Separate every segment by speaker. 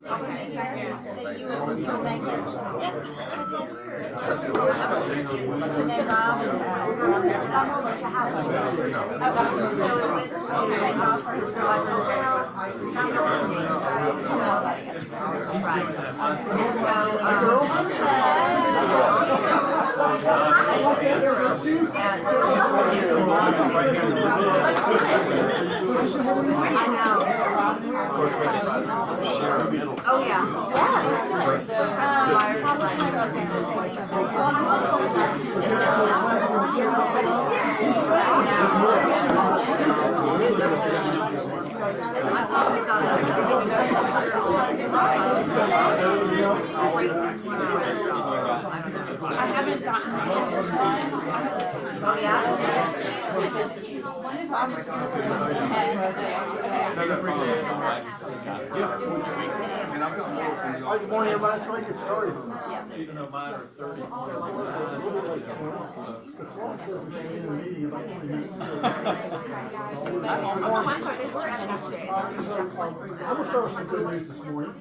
Speaker 1: Then you would also make it. And then Rob is so it went to they offered so I went right. I know. Oh yeah. I haven't gotten it. Oh yeah?
Speaker 2: Good morning, everybody. Let's go get started.
Speaker 3: Even though mine are 30.
Speaker 2: I'm gonna start with some good news this morning.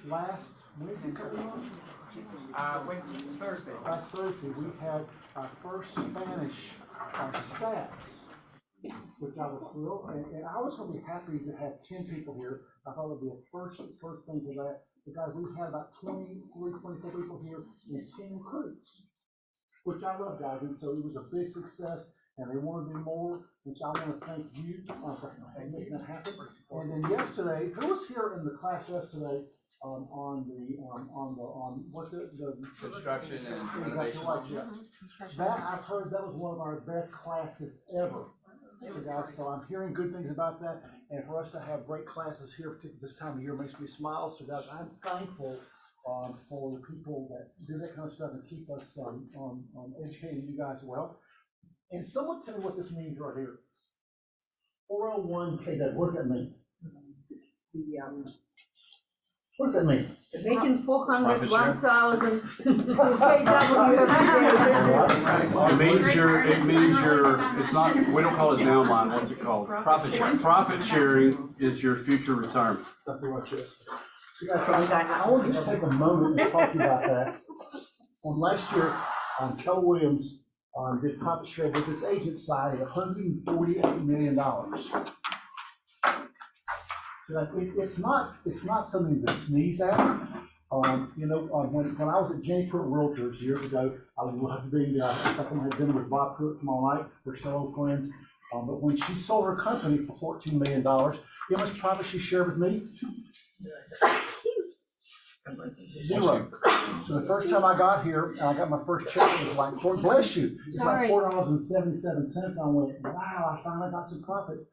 Speaker 2: Last Wednesday, last Thursday, we had our first Spanish stats, which I was thrilled, and I was going to be happy to have 10 people here. I thought it would be a first thing for that, because we had about 24 people here and 10 recruits, which I love, guys, and so it was a big success, and they want to do more, which I want to thank you for making that happen. And then yesterday, who was here in the class yesterday on what the
Speaker 3: Construction and renovation.
Speaker 2: That I've heard that was one of our best classes ever. Guys, so I'm hearing good things about that, and for us to have great classes here, particularly this time of year, makes me smile. So guys, I'm thankful for the people that do that kind of stuff and keep us educating you guys well. And someone tell me what this means right here. 401k, what does that mean? What does that mean?
Speaker 4: Making 400, 1,000.
Speaker 5: It means it's not, we don't call it downline, what's it called? Profit sharing. Profit sharing is your future retirement.
Speaker 2: Something like this. So guys, I want to just take a moment to talk to you about that. Last year, Keller Williams did profit share with this agent side at $148 million. It's not something to sneeze at. When I was at Jenny Pruitt Realtors years ago, I loved being there. I had dinner with Bob Pruitt tomorrow night. We're still old friends. But when she sold her company for $14 million, you know how much profit she shared with me? 0. So the first time I got here, and I got my first check, it was like, Lord bless you. It's like $4.77. I went, wow, I finally got some profit.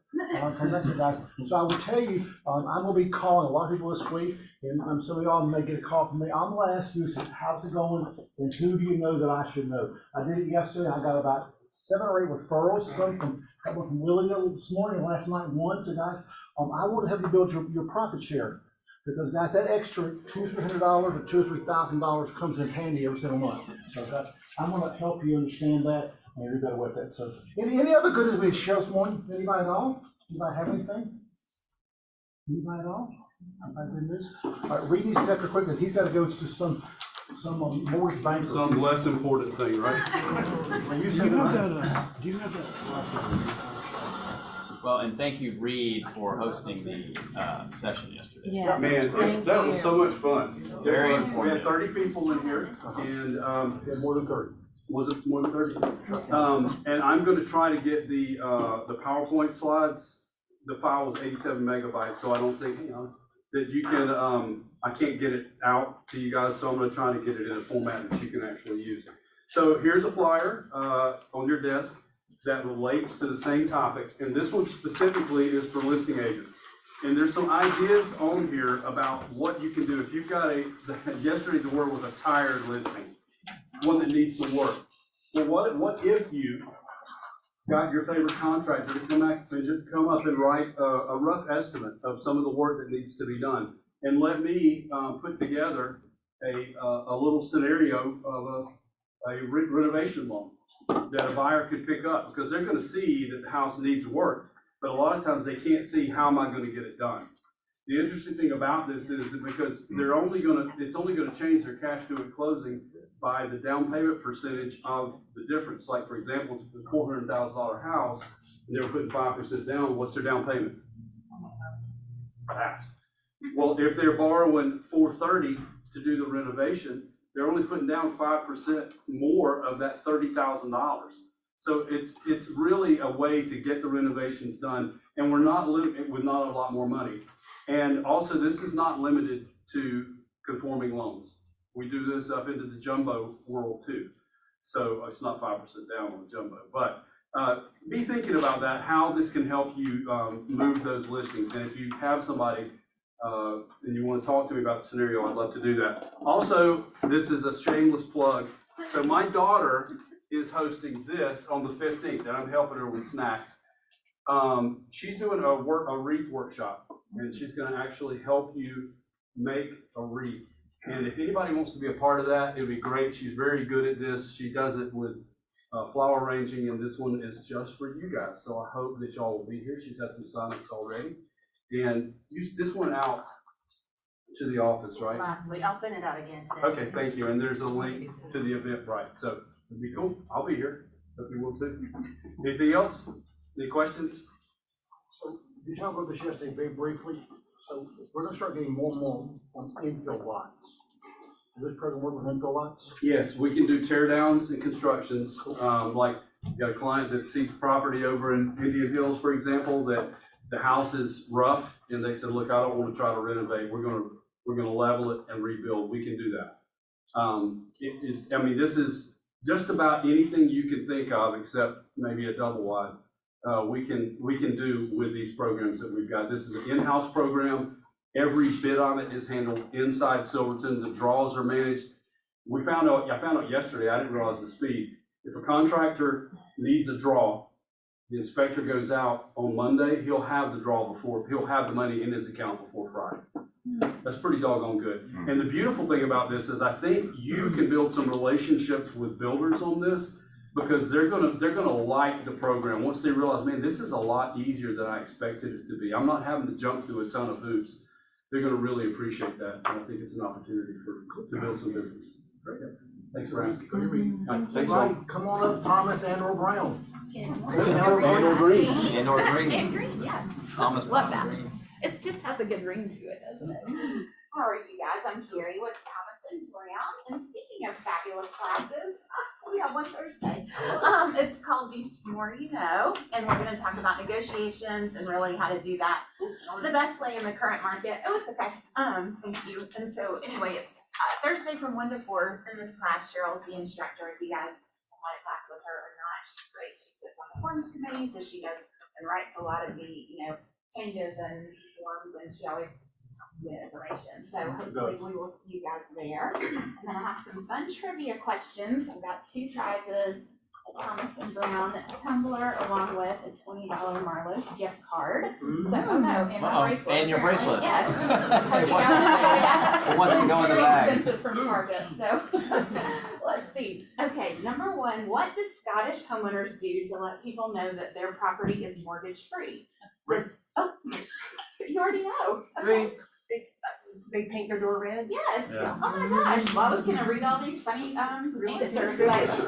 Speaker 2: Guys. So I will tell you, I'm going to be calling a lot of people this week, and some of y'all may get a call from me. I'm going to ask you, how's it going, and who do you know that I should know? I did it yesterday. I got about 7 or 8 referrals, some from William this morning, last night, one. So guys, I want to help you build your profit share. Because guys, that extra $200-300 or $2,000 or $3,000 comes in handy every single month. So guys, I'm going to help you understand that and do better with that. So, any other good news we share this morning? Anybody at all? Anybody have anything? Anybody at all? Anybody good news? All right, read these extra quick because he's got to go to some mortgage banker.
Speaker 5: Some less important thing, right?
Speaker 2: Do you have that?
Speaker 6: Well, and thank you, Reed, for hosting the session yesterday.
Speaker 1: Yeah.
Speaker 5: Man, that was so much fun.
Speaker 6: Very
Speaker 5: We
Speaker 6: informative.
Speaker 5: had 30 people in here, and
Speaker 2: More than 30.
Speaker 5: was it more than 30? And I'm going to try to get the PowerPoint slides. The file was 87 megabytes, so I don't think that you can. I can't get it out to you guys, so I'm going to try to get it in a format that you can actually use. So here's a flyer on your desk that relates to the same topic, and this one specifically is for listing agents. And there's some ideas on here about what you can do if you've got yesterday the word was a tired listing, one that needs some work. Well, what if you got your favorite contractor to come up and write a rough estimate of some of the work that needs to be done, and let me put together a little scenario of a renovation loan that a buyer could pick up, because they're gonna see that the house needs work, but a lot of times they can't see, how am I gonna get it done? The interesting thing about this is that because it's only gonna change their cash due at closing by the down payment percentage of the difference. Like, for example, if it's a $400,000 house, and they're putting 5% down, what's their down payment? Fast. Well, if they're borrowing $430 to do the renovation, they're only putting down 5% more of that $30,000. So it's really a way to get the renovations done, and we're not with not a lot more money. And also, this is not limited to conforming loans. We do this up into the jumbo world too. So it's not 5% down on the jumbo, but be thinking about that, how this can help you move those listings. And if you have somebody and you want to talk to me about the scenario, I'd love to do that. Also, this is a shameless plug. So my daughter is hosting this on the 15th, and I'm helping her with snacks. She's doing a wreath workshop, and she's going to actually help you make a wreath. And if anybody wants to be a part of that, it'd be great. She's very good at this. She does it with flower arranging, and this one is just for you guys. So I hope that y'all will be here. She's got some signups already. And use this one out to the office, right?
Speaker 1: Last week, I'll send it out again today.
Speaker 5: Okay, thank you. And there's a link to the Eventbrite. So it'd be cool. I'll be here. Hope you will too. Anything else? Any questions?
Speaker 2: So, you talked about this yesterday very briefly. So we're gonna start getting more and more on infill lots. Does this program work with infill lots?
Speaker 5: Yes, we can do tear downs and constructions. Like, you got a client that sees property over in Indian Hills, for example, that the house is rough, and they said, look, I don't want to try to renovate. We're gonna level it and rebuild. We can do that. I mean, this is just about anything you can think of, except maybe a double wide. We can do with these programs that we've got. This is an in-house program. Every bit on it is handled inside Silverton. The draws are managed. I found out yesterday, I didn't realize the speed. If a contractor needs a draw, the inspector goes out on Monday, he'll have the money in his account before Friday. That's pretty doggone good. And the beautiful thing about this is I think you can build some relationships with builders on this, because they're gonna like the program once they realize, man, this is a lot easier than I expected it to be. I'm not having to jump through a ton of hoops. They're gonna really appreciate that, and I think it's an opportunity to build some business. Thanks for asking. Thanks, all.
Speaker 2: Come on up, Thomas and/or Brown.
Speaker 6: And/or Green. And/or Green.
Speaker 1: And green, yes.
Speaker 6: Thomas
Speaker 1: Love
Speaker 6: Brown
Speaker 1: that.
Speaker 6: Green.
Speaker 1: It just has a good ring to it, doesn't it? How are you guys? I'm Carrie with Thomas and Brown. And speaking of fabulous classes, we have one Thursday. It's called The More You Know, and we're going to talk about negotiations and really how to do that the best way in the current market. Oh, it's okay. Thank you. And so anyway, it's Thursday from 1 to 4 in this class. Cheryl's the instructor. If you guys want a class with her or not, she's great. She sits on the forms committee, so she does and writes a lot of the changes and forms, and she always has good information. So hopefully we will see you guys there. And then I have some fun trivia questions. I've got 2 prizes, a Thomas and Brown tumbler along with a $20 Marlowe's gift card. So, and my bracelet.
Speaker 6: And your
Speaker 1: apparently.
Speaker 6: bracelet.
Speaker 1: Yes.
Speaker 6: It wants to go in the
Speaker 1: Very
Speaker 6: bag.
Speaker 1: expensive from Target, so let's see. Okay, number 1, what do Scottish homeowners do to let people know that their property is mortgage free? Oh, you already know. Okay.
Speaker 4: They paint their door red?
Speaker 1: Yes.
Speaker 5: Yeah.
Speaker 1: Oh my gosh. Well, I was gonna read all these funny answers, but congratulations.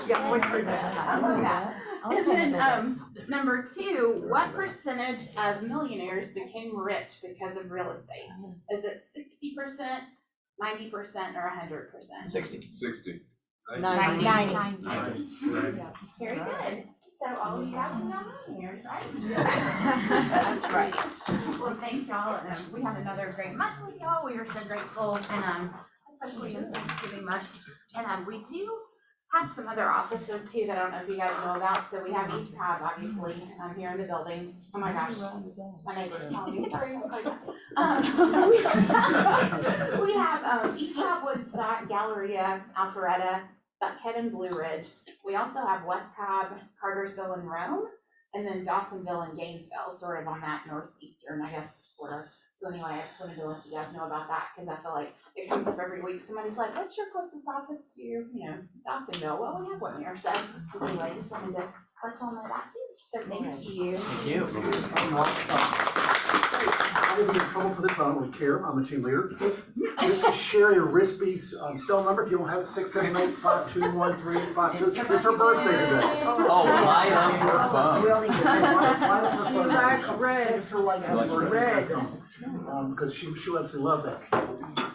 Speaker 4: Yeah, what's for that?
Speaker 1: I love that. And then number 2, what percentage of millionaires became rich because of real estate? Is it 60%, 90%, or 100%?
Speaker 6: 60.
Speaker 1: 90. Very good. So all of you guys are now millionaires, right? That's right. Well, thank y'all. We had another great month with y'all. We are so grateful, and especially in Thanksgiving month. And we do have some other offices too that I don't know if you guys know about. So we have East Tab, obviously, here in the building. Oh my gosh, my neighbor's calling me. Sorry. We have East Tab, Woodstock, Galleria, Alpharetta, Buckhead, and Blue Ridge. We also have West Cobb, Cartersville, and Rome, and then Dawsonville and Gainesville, sort of on that northeastern, I guess, border. So anyway, I just wanted to let you guys know about that, because I feel like it comes up every week. Somebody's like, what's your closest office to your, Dawsonville? Well, we have one here, so anyway, just wanted to let y'all know that too. So thank you.
Speaker 6: Thank you.
Speaker 2: I didn't get in trouble for this, but I don't really care, I'm a team leader. This is Sherry Rispy's cell number, if you don't have it, 678-521-3852. It's her birthday today.
Speaker 6: Oh, light up your phone.
Speaker 2: She
Speaker 4: red.
Speaker 2: Because she absolutely loved that.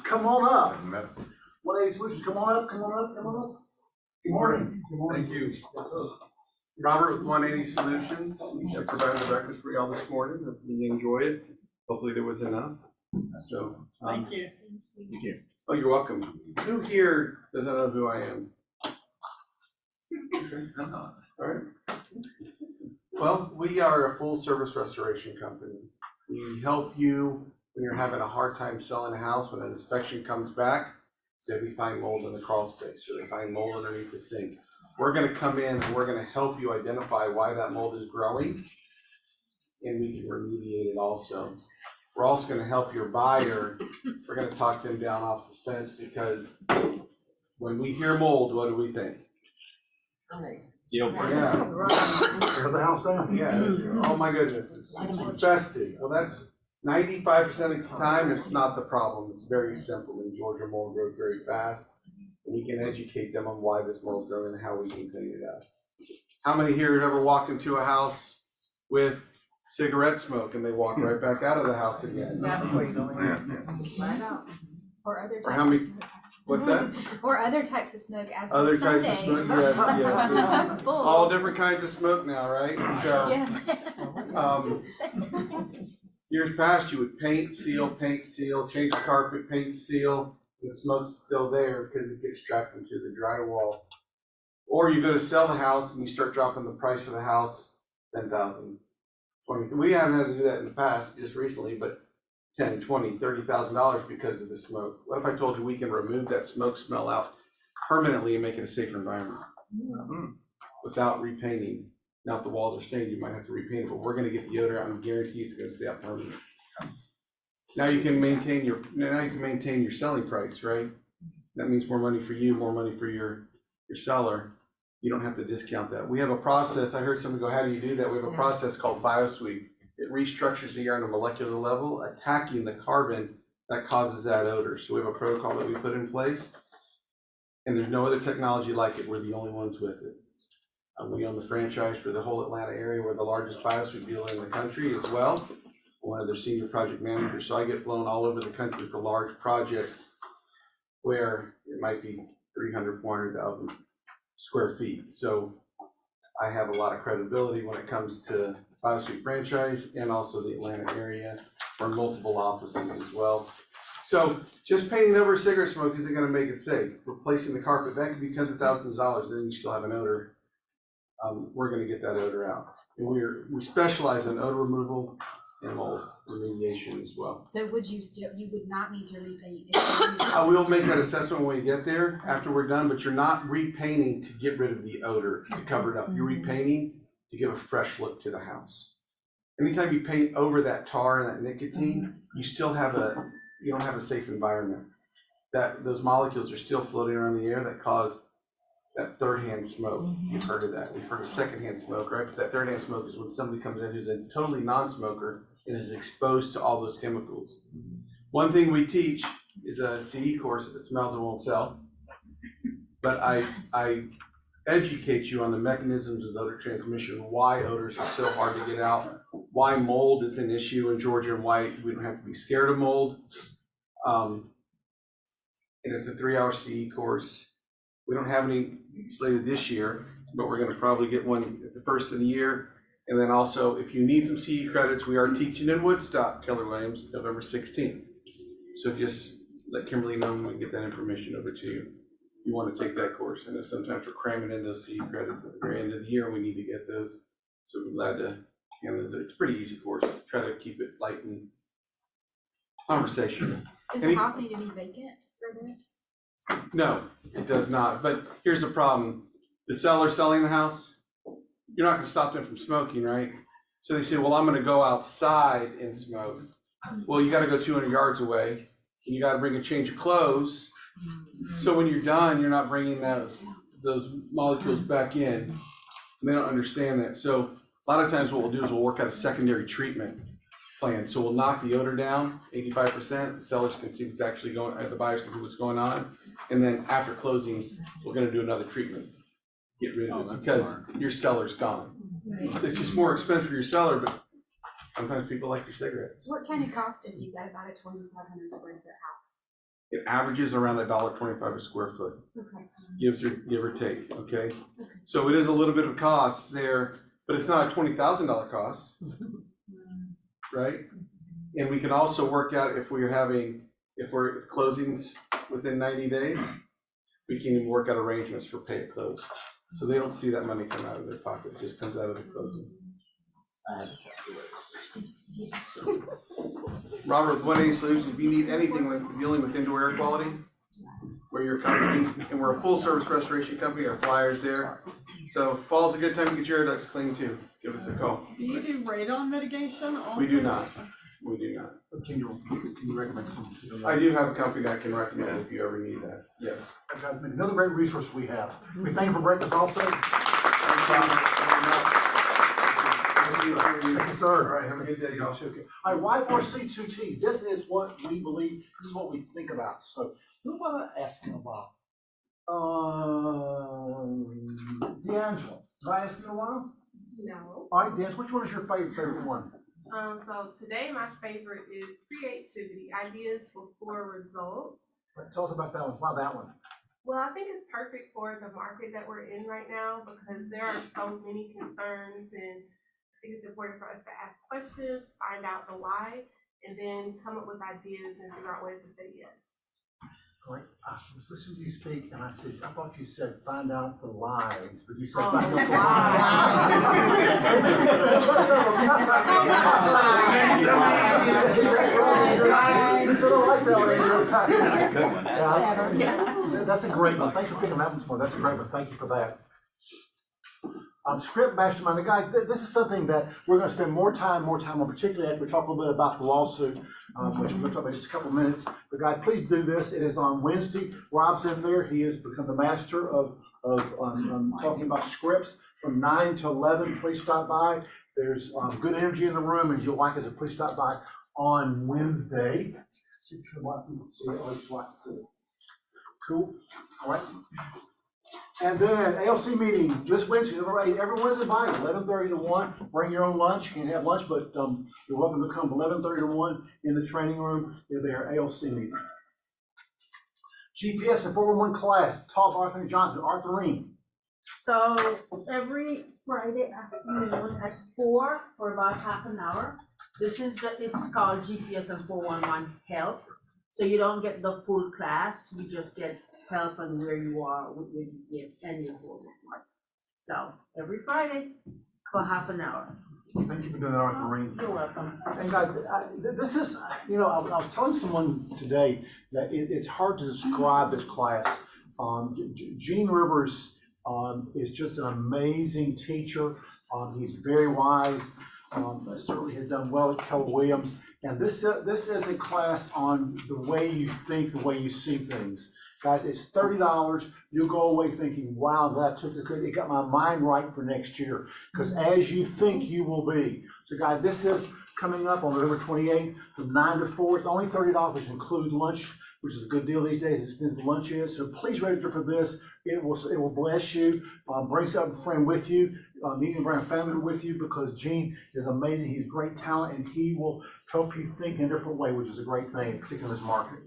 Speaker 2: Come on up. 180 Solutions, come on up. Good morning.
Speaker 7: Thank you. Robert with 180 Solutions. We have provided breakfast for y'all this morning. Hope you enjoy it. Hopefully there was enough. So.
Speaker 4: Thank you.
Speaker 6: Thank you.
Speaker 7: Oh, you're welcome. Who here doesn't know who I am? Okay. All right. Well, we are a full service restoration company. We help you when you're having a hard time selling a house, when an inspection comes back, say we find mold in the crawl space or they find mold underneath the sink. We're gonna come in and we're gonna help you identify why that mold is growing, and we can remediate it also. We're also gonna help your buyer. We're gonna talk them down off the fence, because when we hear mold, what do we think?
Speaker 6: Deal for it.
Speaker 7: Yeah.
Speaker 2: Tear the house down.
Speaker 7: Yeah, oh my goodness, it's infested. Well, that's 95% of the time, it's not the problem. It's very simple. In Georgia, mold grows very fast. And you can educate them on why this mold's growing and how we can clean it up. How many here have ever walked into a house with cigarette smoke and they walk right back out of the house again?
Speaker 8: Or other types
Speaker 7: Or how many,
Speaker 8: of smoke.
Speaker 7: what's that?
Speaker 8: Or other types of smoke as of
Speaker 7: Other types of
Speaker 8: Sunday.
Speaker 7: smoke, yes, yes. There's
Speaker 8: Full.
Speaker 7: all different kinds of smoke now, right? So,
Speaker 8: Yes.
Speaker 7: years past, you would paint, seal, change the carpet, paint, seal, and the smoke's still there because it gets trapped into the drywall. Or you go to sell the house and you start dropping the price of the house, 10,000, 20. We haven't had to do that in the past, just recently, but 10, 20, $30,000 because of the smoke. What if I told you we can remove that smoke smell out permanently and make it a safer environment without repainting? Now, if the walls are stained, you might have to repaint it, but we're gonna get the odor out and guarantee it's gonna stay out permanently. Now you can maintain your selling price, right? That means more money for you, more money for your seller. You don't have to discount that. We have a process. I heard someone go, how do you do that? We have a process called BioSweep. It restructures the air on a molecular level, attacking the carbon that causes that odor. So we have a protocol that we put in place, and there's no other technology like it. We're the only ones with it. We own the franchise for the whole Atlanta area. We're the largest BioSweep dealer in the country as well. One of their senior project managers. So I get flown all over the country for large projects where it might be 300, 400,000 square feet. So I have a lot of credibility when it comes to BioSweep franchise and also the Atlanta area, or multiple offices as well. So just painting over cigarette smoke isn't gonna make it safe. Replacing the carpet, that could be tens of thousands of dollars, then you still have an odor. We're gonna get that odor out. And we specialize in odor removal and mold remediation as well.
Speaker 8: So you would not need to repaint?
Speaker 7: I will make that assessment when we get there after we're done, but you're not repainting to get rid of the odor, to cover it up. You're repainting to give a fresh look to the house. Anytime you paint over that tar and that nicotine, you don't have a safe environment. Those molecules are still floating around the air that cause that third-hand smoke. You've heard of that. We've heard of second-hand smoke, right? But that third-hand smoke is when somebody comes in who's a totally non-smoker and is exposed to all those chemicals. One thing we teach is a CE course. If it smells, it won't sell. But I educate you on the mechanisms of odor transmission, why odors are so hard to get out, why mold is an issue in Georgia, and why we don't have to be scared of mold. And it's a 3-hour CE course. We don't have any slated this year, but we're gonna probably get one at the first of the year. And then also, if you need some CE credits, we are teaching in Woodstock, Keller Williams, November 16th. So just let Kimberly know when we get that information over to you. You want to take that course. I know sometimes we're cramming in those CE credits at the very end of the year, and we need to get those. So we're glad to handle those. It's a pretty easy course. Try to keep it light and conversational.
Speaker 8: Does the house need to be vacant for this?
Speaker 7: No, it does not. But here's the problem. The seller selling the house, you're not going to stop them from smoking, right? So they say, well, I'm going to go outside and smoke. Well, you gotta go 200 yards away, and you gotta bring a change of clothes. So when you're done, you're not bringing those molecules back in. And they don't understand that. So a lot of times what we'll do is we'll work out a secondary treatment plan. So we'll knock the odor down 85%. The sellers can see what's actually going, the buyers can see what's going on. And then after closing, we're gonna do another treatment. Get rid of it because your seller's gone. It's just more expensive for your seller, but sometimes people like your cigarettes.
Speaker 8: What kind of cost if you've got about a 2,500 square foot house?
Speaker 7: It averages around $1.25 a square foot,
Speaker 8: Okay.
Speaker 7: give or take, okay? So it is a little bit of cost there, but it's not a $20,000 cost, right? And we can also work out if we're closings within 90 days, we can even work out arrangements for pay at close. So they don't see that money come out of their pocket, it just comes out of the closing. Robert, with 180 Solutions, if you need anything with dealing with indoor air quality, we're your company, and we're a full-service restoration company, our flyer's there. So fall's a good time to get your air ducts clean too, give us a call.
Speaker 9: Do you do radon mitigation also?
Speaker 7: We do not, we do not.
Speaker 2: Can you recommend some?
Speaker 7: I do have a company that I can recommend if you ever need that, yes.
Speaker 2: Another great resource we have. We thank you for breaking us also. Thank you, sir.
Speaker 7: All right, have a good day, y'all.
Speaker 2: All right, Y4C2Ts, this is what we believe, this is what we think about. So who am I asking about? D'Angelo, did I ask you in a while?
Speaker 4: No.
Speaker 2: All right, D'Angelo, which one is your favorite one?
Speaker 4: So today my favorite is creativity, ideas before results.
Speaker 2: All right, tell us about that one. Why that one?
Speaker 4: Well, I think it's perfect for the market that we're in right now because there are so many concerns, and I think it's important for us to ask questions, find out the why, and then come up with ideas and figure out ways to say yes.
Speaker 2: All right, I was listening to you speak, and I said, I thought you said find out the lies, but you said
Speaker 4: Oh,
Speaker 2: find out the lies. You said I like that one.
Speaker 6: That's a good one.
Speaker 2: Yeah, that's a great one. Thanks for picking that one for. That's a great one. Thank you for that. Script Mastermind, and guys, this is something that we're going to spend more time on, particularly after we talk a little bit about the lawsuit, which we're going to talk about in just a couple of minutes. But guys, please do this. It is on Wednesday. Rob's in there. He has become the master of talking about scripts from 9 to 11. Please stop by. There's good energy in the room, and you'll like it. So please stop by on Wednesday. Cool. All right. And then ALC meeting this Wednesday, everyone's invited, 11:30 to 1. Bring your own lunch. You can have lunch, but you're welcome to come 11:30 to 1 in the training room. They're there, ALC meeting. GPS and 411 class, taught by Arthur Johnson. Arthurine.
Speaker 10: So every Friday afternoon at 4 for about half an hour. It's called GPS and 411 help. So you don't get the full class, you just get help on where you are with your GPS and your 411. So every Friday for half an hour.
Speaker 2: Thank you for doing that, Arthurine.
Speaker 10: You're welcome.
Speaker 2: And guys, this is, I was telling someone today that it's hard to describe this class. Gene Rivers is just an amazing teacher. He's very wise. Certainly has done well at Keller Williams. And this is a class on the way you think, the way you see things. Guys, it's $30. You'll go away thinking, wow, it got my mind right for next year. Because as you think, you will be. So guys, this is coming up on November 28th from 9 to 4. It's only $30, which includes lunch, which is a good deal these days, as expensive lunch is. So please register for this. It will bless you. Bring some friend with you. You can bring a family with you because Gene is amazing. He's great talent, and he will help you think in a different way, which is a great thing, particularly in this market.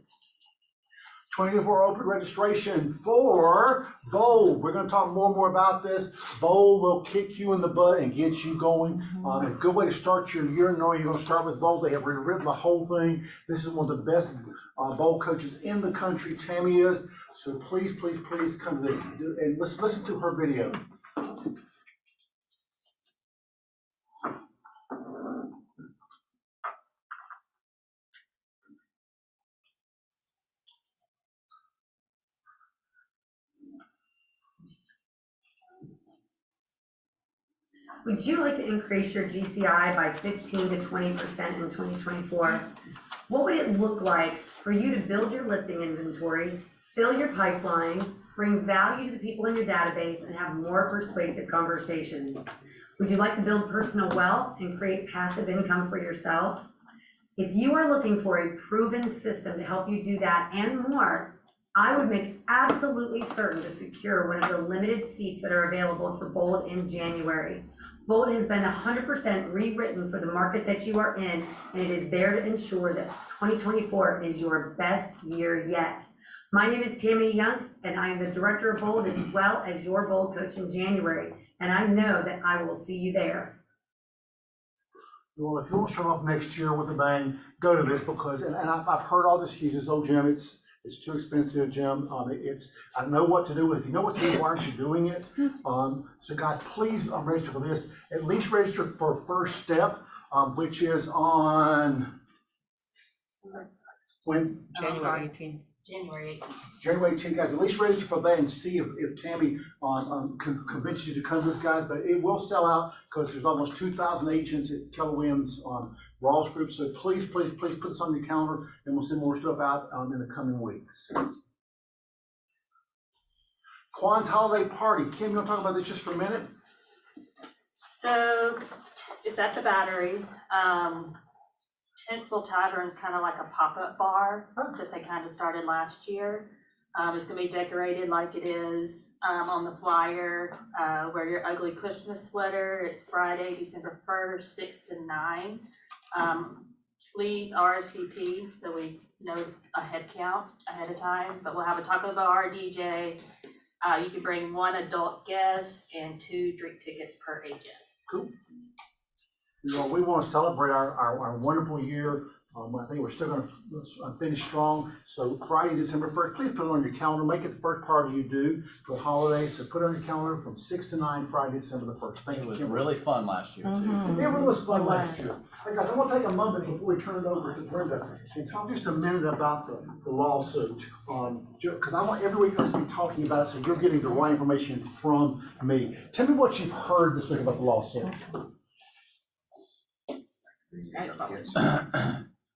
Speaker 2: 24 open registration for Bold. We're going to talk more and more about this. Bold will kick you in the butt and get you going. A good way to start your year knowing you're going to start with Bold. They have rewritten the whole thing. This is one of the best Bold coaches in the country. Tammy is. So please, please, please come to this and listen to her video.
Speaker 11: Would you like to increase your GCI by 15 to 20% in 2024? What would it look like for you to build your listing inventory, fill your pipeline, bring value to the people in your database, and have more persuasive conversations? Would you like to build personal wealth and create passive income for yourself? If you are looking for a proven system to help you do that and more, I would make absolutely certain to secure one of the limited seats that are available for Bold in January. Bold has been 100% rewritten for the market that you are in, and it is there to ensure that 2024 is your best year yet. My name is Tammy Youngst, and I am the director of Bold as well as your Bold coach in January, and I know that I will see you there.
Speaker 2: Well, if you want to start off next year with a bang, go to this because, and I've heard all the excuses, oh, Jim, it's too expensive, Jim. I know what to do with it. If you know what to do, why aren't you doing it? So guys, please register for this. At least register for First Step, which is on when?
Speaker 10: January 18th. January 18th.
Speaker 2: January 18th, guys. At least register for that and see if Tammy can convince you to come to this, guys. But it will sell out because there's almost 2,000 agents at Keller Williams Rawls Group. So please put this on your calendar, and we'll send more stuff out in the coming weeks. Kwan's holiday party. Kim, you want to talk about this just for a minute?
Speaker 12: So it's at the Battery. Tinsel Tavern's kind of like a pop-up bar that they kind of started last year. It's gonna be decorated like it is on the flyer. Wear your ugly Christmas sweater. It's Friday, December 1st, 6 to 9. Please RSVP so we know a head count ahead of time. But we'll have a taco bar, DJ. You can bring 1 adult guest and 2 drink tickets per agent.
Speaker 2: Cool. Well, we want to celebrate our wonderful year. I think we're still going to finish strong. So Friday, December 1st, please put it on your calendar. Make it the first party you do for the holidays. So put it on your calendar from 6 to 9, Friday, December the 1st. Thank you,
Speaker 6: It was
Speaker 2: Kim.
Speaker 6: really fun last year too.
Speaker 2: It really was fun last year. Hey guys, I want to take a moment before we turn it over to Brenda and talk just a minute about the lawsuit. Because I want every week us to be talking about it so you're getting the right information from me. Tell me what you've heard this week about the lawsuit.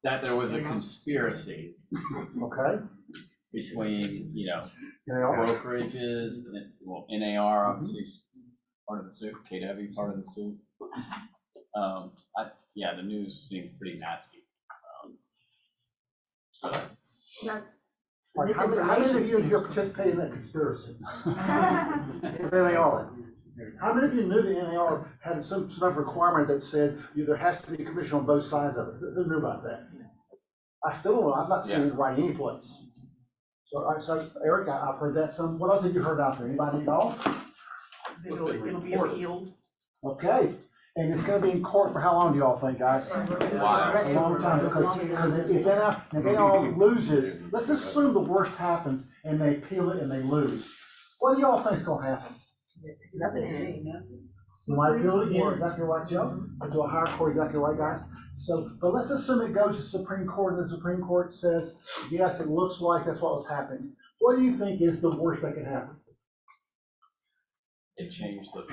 Speaker 6: That there was a conspiracy
Speaker 2: Okay?
Speaker 6: between,
Speaker 2: NAR?
Speaker 6: brokerages, and NAR obviously is part of the suit, KW part of the suit. The news seemed pretty nasty.
Speaker 2: All right, how many of you in here participated in that conspiracy? NAR. How many of you knew the NAR had some sort of requirement that said there has to be a commission on both sides of it? Who knew about that? I still don't know. I've not seen it right anyplace. So, all right, so Eric, I've heard that some. What else have you heard out there? Anybody at all?
Speaker 3: It'll be appealed.
Speaker 2: Okay. And it's going to be in court for how long do y'all think, guys?
Speaker 6: Wow.
Speaker 2: A long time, because if NAR loses, let's assume the worst happens and they appeal it and they lose. What do y'all think is going to happen? You might appeal it again, exactly right, Joe, to a higher court, exactly right, guys. So, but let's assume it goes to the Supreme Court and the Supreme Court says, yes, it looks like that's what was happening. What do you think is the worst that could happen?
Speaker 6: It changed the.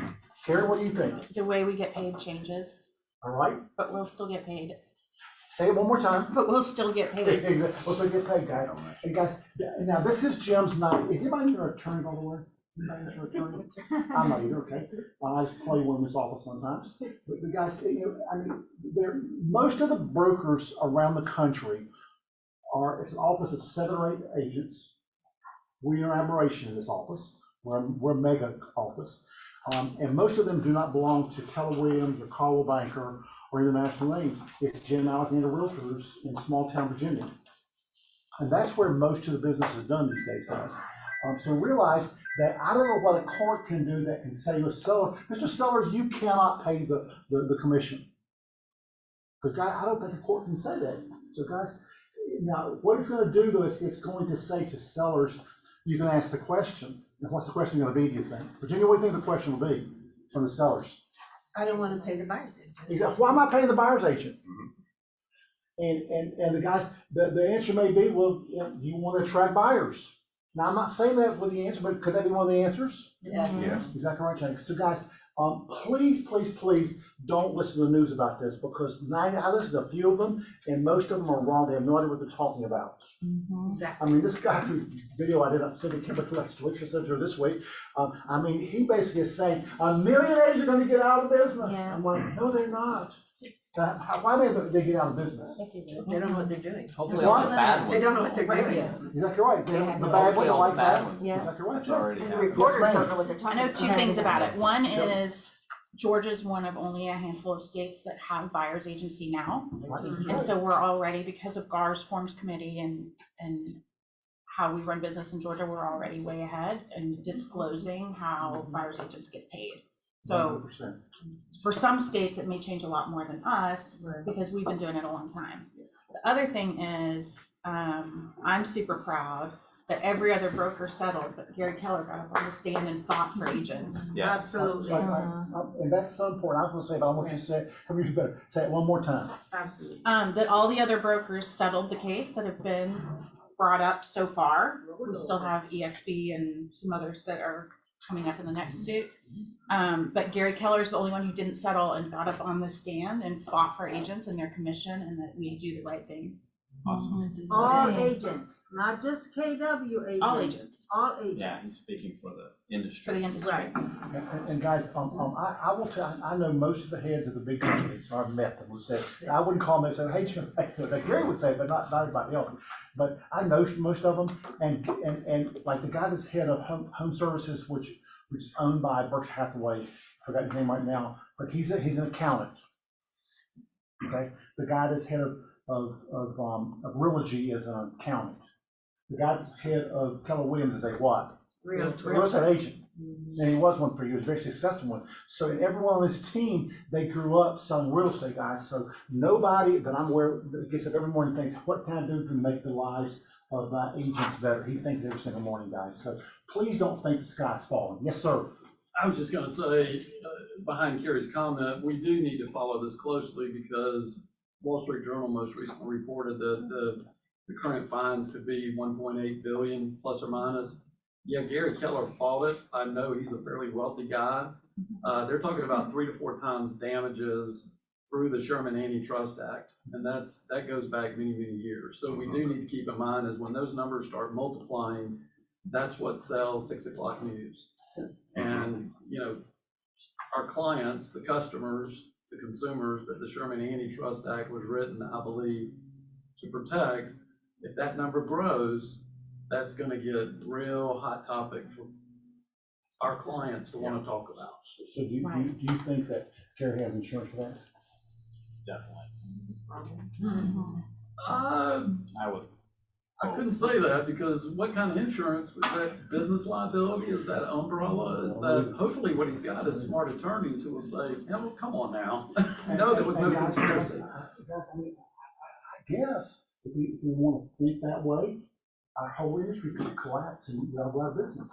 Speaker 2: Carrie, what do you think?
Speaker 8: The way we get paid changes,
Speaker 2: All right,
Speaker 8: but we'll still get paid.
Speaker 2: say it one more time.
Speaker 8: But we'll still get paid.
Speaker 2: What's they get paid, guys? And guys, now this is Jim's night. Is anybody here an attorney, by the way? Anybody here an attorney? I'm not either, okay? I just play one in this office sometimes. But guys, most of the brokers around the country it's an office of 7 or 8 agents. We are an aberration in this office. We're a mega office. And most of them do not belong to Keller Williams or Caldwell Banker or International Names. It's Jim Alexander Realtors in small town Virginia. And that's where most of the business is done these days, guys. So realize that I don't know what a court can do that can say to a seller, Mr. Seller, you cannot pay the commission. Because guys, I don't think the court can say that. So guys, now what it's going to do though is it's going to say to sellers, you can ask the question. And what's the question going to be, do you think? Virginia, what do you think the question will be from the sellers?
Speaker 10: I don't want to pay the buyer's agent.
Speaker 2: Exactly. Why am I paying the buyer's agent? And the guys, the answer may be, well, you want to attract buyers. Now, I'm not saying that with the answer, but could that be one of the answers?
Speaker 10: Yes.
Speaker 2: Is that correct, Jake? So guys, Please, please, please don't listen to the news about this because I listened to a few of them and most of them are wrong. They have no idea what they're talking about.
Speaker 10: Exactly.
Speaker 2: I mean, this guy whose video I did, I sent to Kimberly Lecture Center this week. I mean, he basically is saying 1 million Asians are gonna get out of business.
Speaker 10: Yeah.
Speaker 2: I'm like, no, they're not. Why may they get out of business?
Speaker 3: They don't know what they're doing.
Speaker 6: Hopefully all the bad ones.
Speaker 3: They don't know what they're doing.
Speaker 2: Exactly right. The bad ones
Speaker 6: Hopefully
Speaker 2: are
Speaker 6: all
Speaker 2: like
Speaker 6: the bad
Speaker 2: that.
Speaker 6: ones.
Speaker 10: Yeah.
Speaker 2: Exactly right.
Speaker 6: That's already
Speaker 3: And the
Speaker 6: happened.
Speaker 3: reporters
Speaker 2: ma'am.
Speaker 3: don't know what they're
Speaker 1: I
Speaker 3: talking
Speaker 1: know
Speaker 3: about.
Speaker 1: two things about it. One
Speaker 2: Sure.
Speaker 1: is Georgia's one of only a handful of states that have buyer's agency now. And so we're already, because of GAR's Forms Committee and how we run business in Georgia, we're already way ahead in disclosing how buyer's agents get paid. So
Speaker 2: 100%.
Speaker 1: for some states, it may change a lot more than us because we've been doing it a long time. The other thing is, I'm super proud that every other broker settled, but Gary Keller got up on the stand and fought for agents.
Speaker 6: Yes.
Speaker 10: Absolutely.
Speaker 2: And that's so important. I was gonna say, but I want you to say, come here, you better say it one more time.
Speaker 10: Absolutely.
Speaker 1: That all the other brokers settled the case that have been brought up so far. We still have EXP and some others that are coming up in the next suit. But Gary Keller's the only one who didn't settle and got up on the stand and fought for agents and their commission and that we do the right thing.
Speaker 6: Awesome.
Speaker 10: All agents, not just KW agents.
Speaker 1: All agents.
Speaker 10: All agents.
Speaker 6: Yeah, he's speaking for the
Speaker 1: For
Speaker 6: industry.
Speaker 1: the industry.
Speaker 10: Right.
Speaker 2: And guys, I will tell, I know most of the heads of the big companies, or I've met them, who say, I wouldn't call them and say, hey, Jim, like Gary would say, but not everybody else. But I know most of them, and like the guy that's head of home services, which is owned by Berkshire Hathaway, I forgot his name right now, but he's an accountant. Okay, the guy that's head of Realogy is an accountant. The guy that's head of Keller Williams is a what? Real estate agent. And he was one for years, very successful one. So in everyone on his team, they grew up selling real estate, guys. So nobody that I'm aware of that gets up every morning thinks, what can I do to make the lives of my agents better? He thinks every single morning, guys. So please don't think the sky's falling. Yes, sir.
Speaker 13: I was just gonna say, behind Kerry's comment, we do need to follow this closely because Wall Street Journal most recently reported that the current fines could be 1.8 billion plus or minus. Yeah, Gary Keller fought it. I know he's a fairly wealthy guy. They're talking about 3 to 4 times damages through the Sherman Antitrust Act. And that goes back many, many years. So we do need to keep in mind is when those numbers start multiplying, that's what sells 6 o'clock news. And, you know, our clients, the customers, the consumers that the Sherman Antitrust Act was written, I believe, to protect, if that number grows, that's gonna get real hot topic for our clients to wanna talk about.
Speaker 2: So do you think that Gary has insurance for that?
Speaker 6: Definitely. I would.
Speaker 13: I couldn't say that because what kind of insurance, was that business liability, is that umbrella, is that, hopefully what he's got is smart attorneys who will say, no, come on now. No, there was no conspiracy.
Speaker 2: Guys, I mean, I guess if we want to think that way, our whole industry could collapse and we'll go out of business.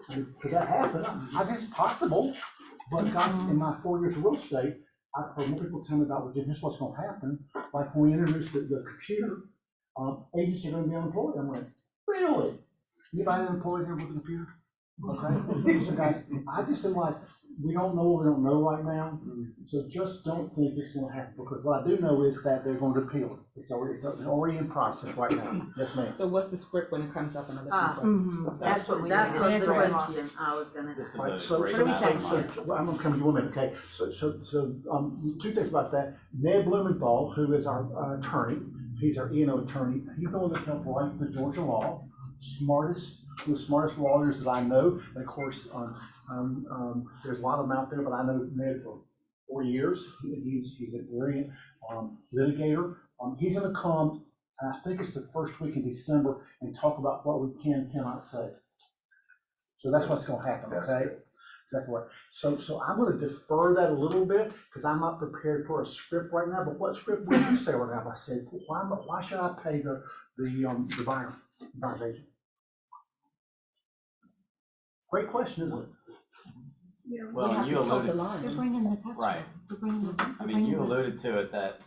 Speaker 2: I mean, could that happen? I guess it's possible, but guys, in my 4 years of real estate, I've heard more people tell me about, well, Jim, this is what's gonna happen. Like when we introduced the computer, agents are gonna be unemployed. I'm like, really? Anybody unemployed here with a computer? Okay, so guys, I just am like, we don't know what we don't know right now, so just don't think it's gonna happen, because what I do know is that they're going to appeal it. It's already in process right now. Yes, ma'am.
Speaker 9: So what's the script when it comes up another
Speaker 3: That's what we
Speaker 10: That
Speaker 3: need
Speaker 10: was
Speaker 3: to
Speaker 10: the
Speaker 3: say.
Speaker 10: question I was gonna
Speaker 6: This is
Speaker 10: ask.
Speaker 2: Right,
Speaker 6: a
Speaker 2: so,
Speaker 6: great
Speaker 2: so,
Speaker 6: amount.
Speaker 2: so, I'm gonna come to you in a minute, okay? So, 2 things about that. Ned Blumenthal, who is our attorney, he's our E&O attorney, he's the one that helped write the Georgia law, one of the smartest lawyers that I know. And of course, there's a lot of them out there, but I know Ned for 4 years. He's a brilliant litigator. He's gonna come, and I think it's the first week in December, and talk about what we can and cannot say. So that's what's gonna happen,
Speaker 7: That's
Speaker 2: okay?
Speaker 7: good.
Speaker 2: Exactly right. So I'm gonna defer that a little bit, because I'm not prepared for a script right now, but what script would you say right now? I said, why should I pay the buyer's agent? Great question, isn't it?
Speaker 6: Well, and you alluded,
Speaker 8: You're bringing the customer.
Speaker 6: right.
Speaker 8: You're bringing the.
Speaker 6: I mean, you alluded to it that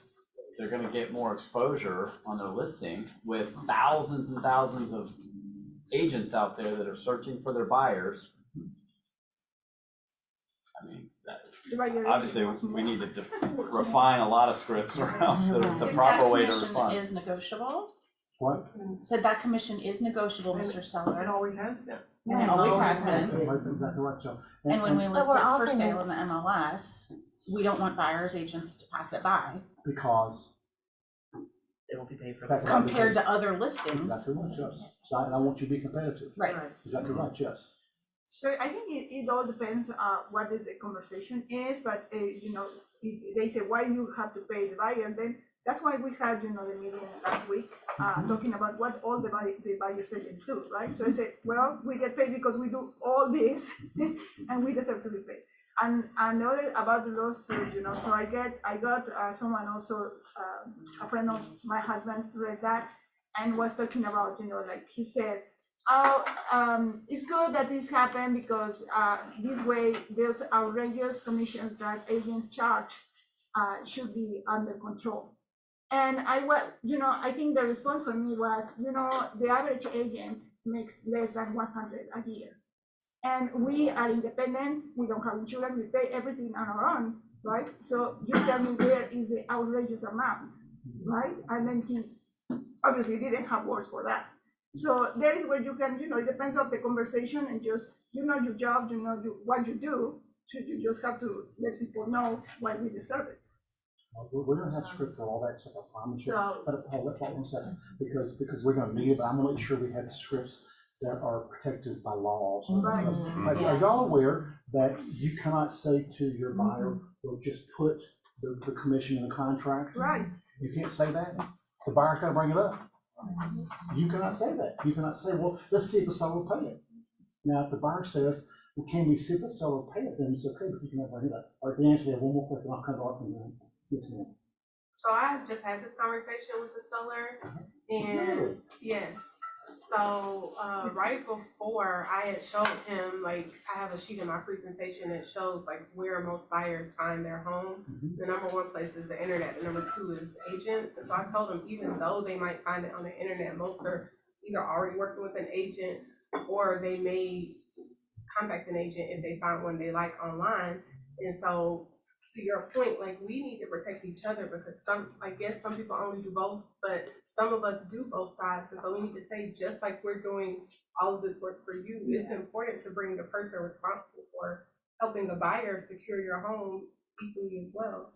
Speaker 6: they're gonna get more exposure on their listing with thousands and thousands of agents out there that are searching for their buyers. I mean, obviously, we need to refine a lot of scripts around the proper way to
Speaker 1: That
Speaker 6: respond.
Speaker 1: commission is negotiable.
Speaker 2: What?
Speaker 1: So that commission is negotiable, Mr. Seller.
Speaker 3: It always has been.
Speaker 1: And it always has
Speaker 2: That's
Speaker 1: been.
Speaker 2: exactly right, Joe.
Speaker 1: And when we list
Speaker 11: we're
Speaker 1: it for
Speaker 11: offering
Speaker 1: sale in the MLS, we don't want buyers agents to pass it by
Speaker 2: Because.
Speaker 3: They won't be paid for
Speaker 2: Exactly
Speaker 3: that.
Speaker 2: right,
Speaker 1: compared
Speaker 2: because-
Speaker 1: to other listings.
Speaker 2: Exactly right, yes. So I want you to be competitive.
Speaker 1: Right.
Speaker 2: Exactly right, yes.
Speaker 14: So I think it all depends, what the conversation is, but, if they say, why you have to pay the buyer, then that's why we had, the meeting last week, talking about what all the buyer's agents do, right? So I said, well, we get paid because we do all this, and we deserve to be paid. And the other about the lawsuit, so I got someone also, a friend of my husband read that and was talking about, like he said, it's good that this happened because this way those outrageous commissions that agents charge should be under control. And I think the response for me was, the average agent makes less than 100 a year. And we are independent, we don't have insurance, we pay everything on our own, right? So you tell me where is the outrageous amount, right? And then he obviously didn't have words for that. So there is where you can, it depends on the conversation and just, your job, what you do, so you just have to let people know why we deserve it.
Speaker 2: We're gonna have script for all that stuff, I promise you.
Speaker 10: So-
Speaker 2: But hold on 1 second, because we're gonna meet it, but I'm gonna make sure we have the scripts that are protected by laws.
Speaker 14: Right.
Speaker 2: Are y'all aware that you cannot say to your buyer, well, just put the commission in the contract?
Speaker 14: Right.
Speaker 2: You can't say that. The buyer's gotta bring it up. You cannot say that. You cannot say, well, let's see if the seller will pay it. Now, if the buyer says, well, can we see if the seller will pay it, then it's okay, but you cannot bring it up. All right, D'Angelo, you have one more question, I'll come back and then, yes, ma'am.
Speaker 4: So I just had this conversation with the seller, and yes, so, right before I had showed him, like, I have a sheet in my presentation that shows like where most buyers find their home. The number one place is the internet, the number two is agents, and so I told him even though they might find it on the internet, most are either already working with an agent or they may contact an agent if they find one they like online. And so, to your point, like, we need to protect each other because some people only do both, but some of us do both sides. And so we need to say, just like we're doing all of this work for you, it's important to bring the person responsible for helping the buyer secure your home equally as well.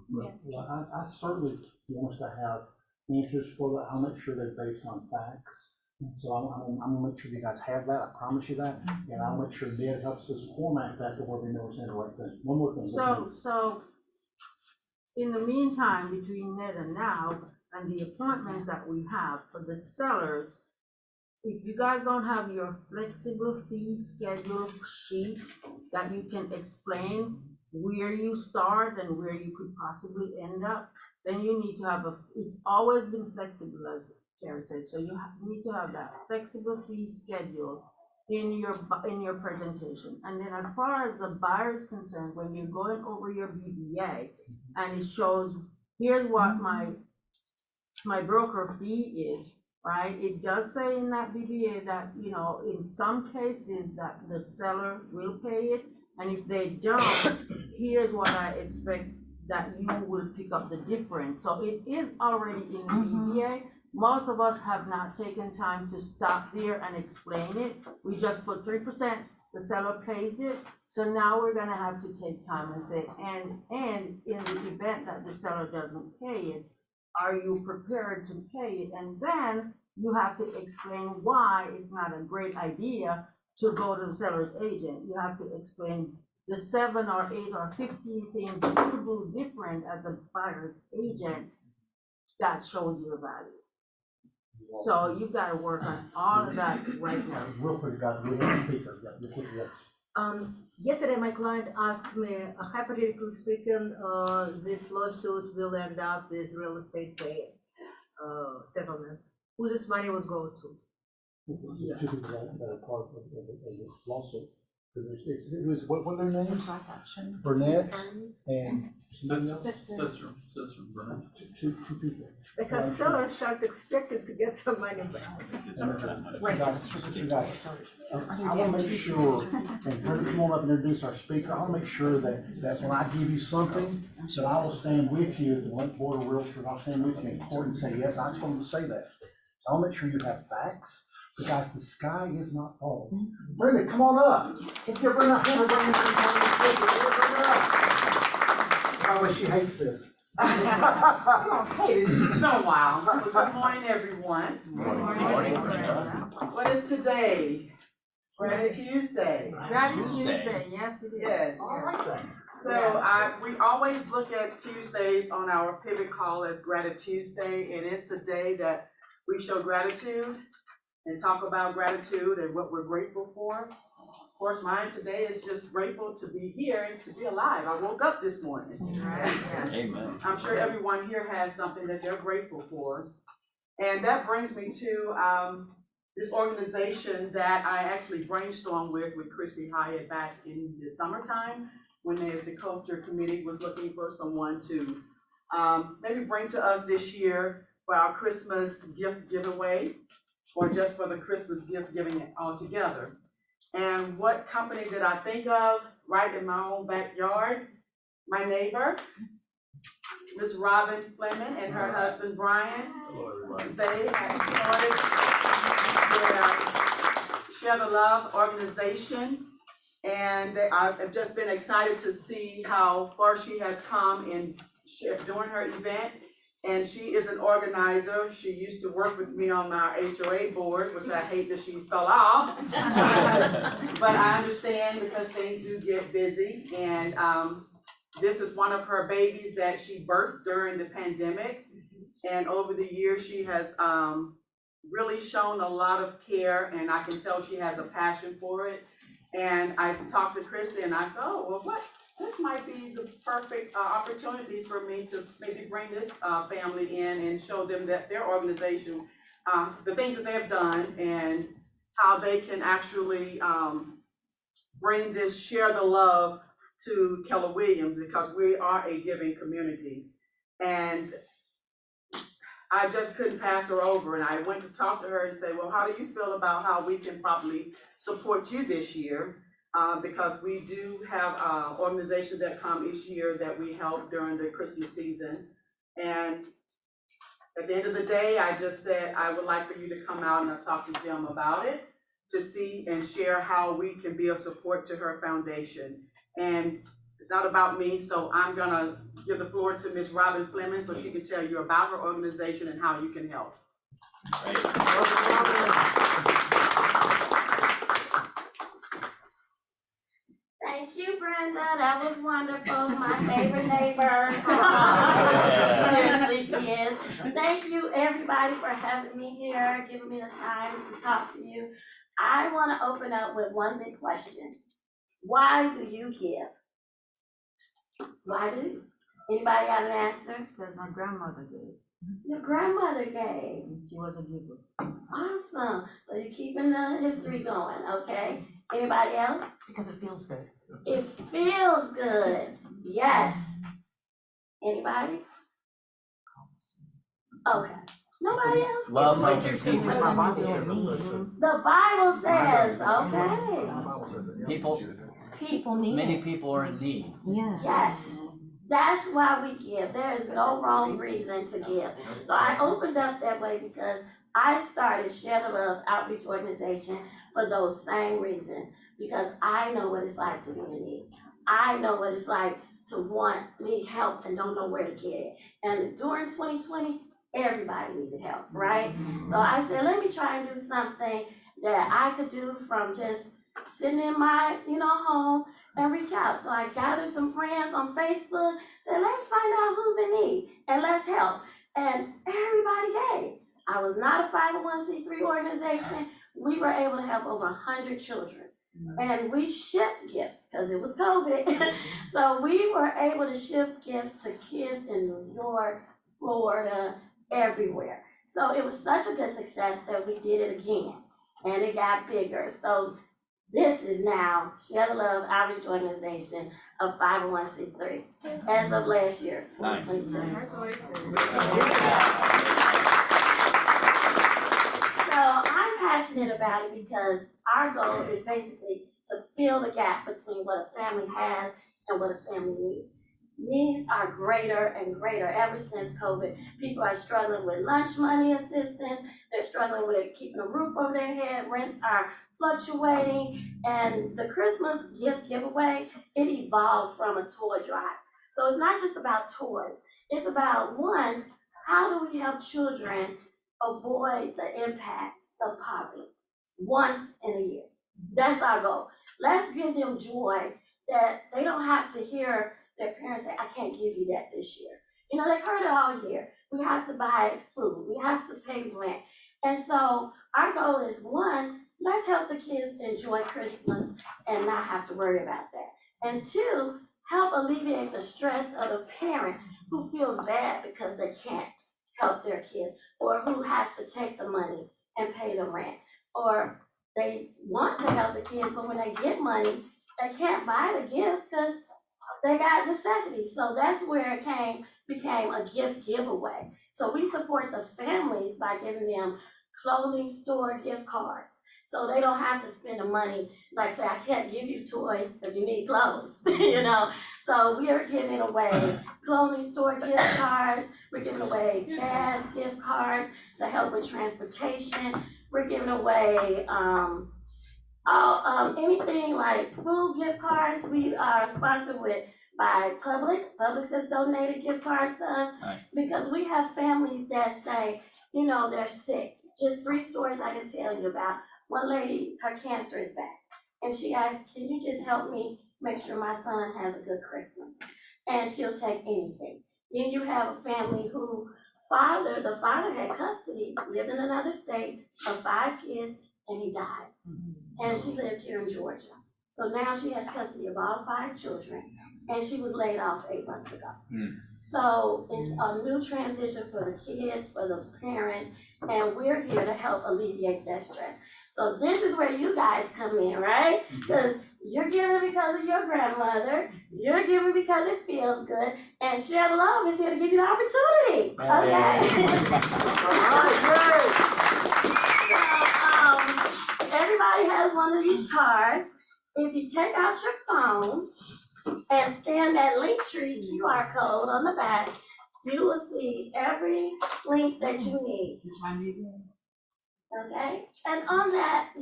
Speaker 2: Well, I certainly want us to have answers for that. I'll make sure they're based on facts. So I'm gonna make sure you guys have that, I promise you that, and I'll make sure Ned helps us format that to where we know it's in the right thing. One more thing.
Speaker 10: So in the meantime, between then and now, and the appointments that we have for the sellers, if you guys don't have your flexible fee schedule sheet that you can explain where you start and where you could possibly end up, then you need to have it's always been flexible, as Terry said, so you need to have that flexible fee schedule in your presentation. And then as far as the buyer is concerned, when you're going over your BBA and it shows, here's what my broker fee is, right? It does say in that BBA that, in some cases that the seller will pay it, and if they don't, here's what I expect that you will pick up the difference. So it is already in the BBA. Most of us have not taken time to stop there and explain it. We just put 3%, the seller pays it. So now we're gonna have to take time and say, and in the event that the seller doesn't pay it, are you prepared to pay it? And then you have to explain why it's not a great idea to go to the seller's agent. You have to explain the 7 or 8 or 15 things you do different as a buyer's agent that shows your value. So you gotta work on all of that right now.
Speaker 2: Real quick, guys, we have a speaker, yes.
Speaker 15: Yesterday, my client asked me, hypothetically speaking, this lawsuit will end up with real estate settlement. Who this money would go to?
Speaker 2: Two people that are part of the lawsuit. It was, what were their
Speaker 9: It's a
Speaker 2: names?
Speaker 9: class action.
Speaker 2: Burnett and.
Speaker 13: Setzer, Burnett.
Speaker 2: Two people.
Speaker 15: Because sellers start expecting to get some money back.
Speaker 2: Wait, guys, I wanna make sure, and Kurt, come on up and introduce our speaker, I wanna make sure that when I give you something, that I will stand with you at the Lake Board of Realtors, I'll stand with you in court and say, yes, I just wanted to say that. I'll make sure you have facts, but guys, the sky is not falling. Brenda, come on up. Let's give Brenda a hand. Bring her up. By the way, she hates this.
Speaker 9: Okay, it's just been a while. Good morning, everyone. What is today? Gratitude Tuesday.
Speaker 12: Gratitude Tuesday, yes, it is.
Speaker 9: Yes. So we always look at Tuesdays on our pivot call as Gratitude Tuesday, and it's the day that we show gratitude and talk about gratitude and what we're grateful for. Of course, mine today is just grateful to be here and to be alive. I woke up this morning.
Speaker 6: Amen.
Speaker 9: I'm sure everyone here has something that they're grateful for. And that brings me to this organization that I actually brainstormed with Chrissy Hyatt back in the summertime when the culture committee was looking for someone to maybe bring to us this year for our Christmas gift giveaway, or just for the Christmas gift giving altogether. And what company did I think of? Right in my own backyard, my neighbor, Miss Robin Fleming and her husband Brian. They have started their Share the Love organization, and I've just been excited to see how far she has come in doing her event. And she is an organizer. She used to work with me on our HOA board, which I hate that she fell off. But I understand because things do get busy. And this is one of her babies that she birthed during the pandemic. And over the years, she has really shown a lot of care, and I can tell she has a passion for it. And I talked to Christy and I said, oh, well, this might be the perfect opportunity for me to maybe bring this family in and show them that their organization, the things that they have done and how they can actually bring this Share the Love to Keller Williams, because we are a giving community. And I just couldn't pass her over, and I went to talk to her and say, well, how do you feel about how we can probably support you this year? Because we do have organizations that come each year that we help during the Christmas season. And at the end of the day, I just said, I would like for you to come out, and I talked to Jim about it, to see and share how we can be of support to her foundation. And it's not about me, so I'm gonna give the floor to Ms. Robin Fleming so she can tell you about her organization and how you can help.
Speaker 1: Thank you, Brenda. That was wonderful. My favorite neighbor. Seriously, she is. Thank you, everybody, for having me here, giving me the time to talk to you. I want to open up with one big question. Why do you give? Why do you? Anybody got an answer?
Speaker 10: Because my grandmother gave.
Speaker 1: Your grandmother gave.
Speaker 10: She was a giver.
Speaker 1: Awesome. So you're keeping the history going, okay? Anybody else?
Speaker 10: Because it feels good.
Speaker 1: It feels good. Yes. Anybody? Okay. Nobody else?
Speaker 6: Love makes you people.
Speaker 1: The Bible says, okay.
Speaker 6: People
Speaker 1: need
Speaker 6: many
Speaker 1: it.
Speaker 6: people are in need.
Speaker 1: Yes. That's why we give. There is no wrong reason to give. So I opened up that way because I started Share the Love Outreach Organization for those same reasons. Because I know what it's like to be in need. I know what it's like to need help and don't know where to get it. And during 2020, everybody needed help, right? So I said, let me try and do something that I could do from just sitting in my, home and reach out. So I gathered some friends on Facebook, said, let's find out who's in need and let's help. And everybody gave. I was not a 501c3 organization. We were able to help over 100 children. And we shipped gifts because it was COVID. So we were able to ship gifts to kids in New York, Florida, everywhere. So it was such a good success that we did it again and it got bigger. So
Speaker 16: This is now Share the Love Outreach Organization of 501c3 as of last year,
Speaker 6: Nice.
Speaker 16: 2022. So I'm passionate about it because our goal is basically to fill the gap between what a family has and what a family needs. Needs are greater and greater ever since COVID. People are struggling with lunch money assistance, they're struggling with keeping a roof over their head, rents are fluctuating, and the Christmas gift giveaway, it evolved from a toy drive. So it's not just about toys, it's about, one, how do we help children avoid the impact of poverty once in a year? That's our goal. Let's give them joy that they don't have to hear their parents say, I can't give you that this year. You know, they've heard it all year. We have to buy food, we have to pay rent. And so our goal is, one, let's help the kids enjoy Christmas and not have to worry about that. And two, help alleviate the stress of the parent who feels bad because they can't help their kids, or who has to take the money and pay the rent, or they want to help the kids, but when they get money, they can't buy the gifts because they got necessities. So that's where it became a gift giveaway. So we support the families by giving them clothing store gift cards. So they don't have to spend the money, like say, I can't give you toys because you need clothes, you know? So we are giving away clothing store gift cards, we're giving away gas gift cards to help with transportation, we're giving away anything like food gift cards. We are sponsored by Publix. Publix has donated gift cards to us.
Speaker 6: Nice.
Speaker 16: Because we have families that say, you know, they're sick. Just 3 stories I can tell you about. One lady, her cancer is back, and she asked, can you just help me make sure my son has a good Christmas? And she'll take anything. Then you have a family who the father had custody, lived in another state, of 5 kids, and he died. And she lived here in Georgia. So now she has custody of all 5 children, and she was laid off 8 months ago. So it's a new transition for the kids, for the parent, and we're here to help alleviate that stress. So this is where you guys come in, right? Because you're giving because of your grandmother, you're giving because it feels good, and Share the Love is here to give you the opportunity. Okay? So, everybody has one of these cards. If you take out your phone and scan that Linktree QR code on the back, you will see every link that you need. Okay? And on that,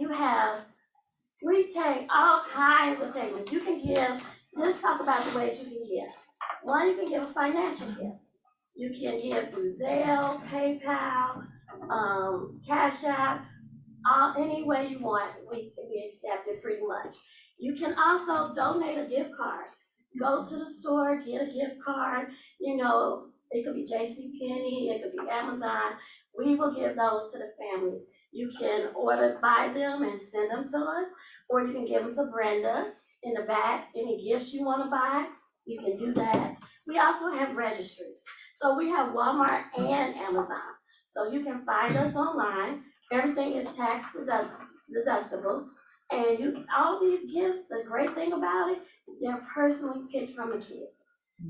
Speaker 16: we take all kinds of payments. You can give, let's talk about the ways you can give. One, you can give a financial gift. You can give through Zelle, PayPal, Cash App, any way you want, we accept it pretty much. You can also donate a gift card. Go to the store, get a gift card. You know, it could be JCPenney, it could be Amazon. We will give those to the families. You can buy them and send them to us, or you can give them to Brenda in the back. Any gifts you want to buy, you can do that. We also have registries. So we have Walmart and Amazon. So you can find us online. Everything is tax deductible. And all these gifts, the great thing about it, they're personally picked from the kids.